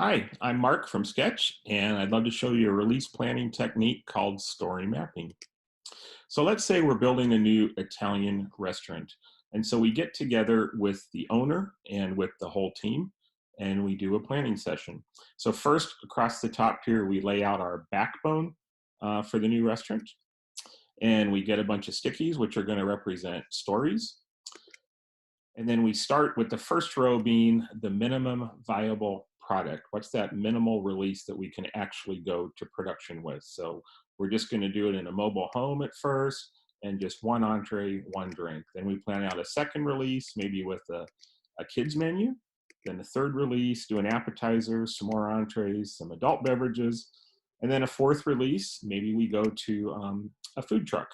Hi, I'm Mark from Sketch, and I'd love to show you a release planning technique called story mapping. So let's say we're building a new Italian restaurant. And so we get together with the owner and with the whole team, and we do a planning session. So first, across the top here, we lay out our backbone for the new restaurant, and we get a bunch of stickies, which are going to represent stories. And then we start with the first row being the minimum viable product. What's that minimal release that we can actually go to production with? So we're just going to do it in a mobile home at first and just one entree, one drink. Then we plan out a second release, maybe with a kids menu. Then a third release, do an appetizer, some more entrees, some adult beverages. And then a fourth release, maybe we go to a food truck.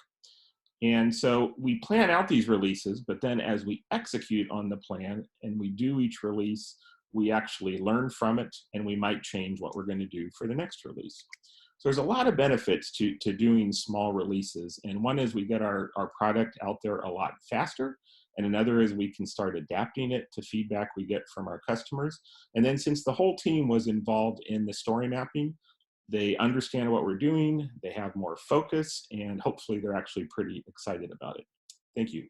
And so we plan out these releases, but then as we execute on the plan and we do each release, we actually learn from it and we might change what we're going to do for the next release. So there's a lot of benefits to doing small releases. And one is we get our product out there a lot faster. And another is we can start adapting it to feedback we get from our customers. And then since the whole team was involved in the story mapping, they understand what we're doing, they have more focus, and hopefully they're actually pretty excited about it. Thank you.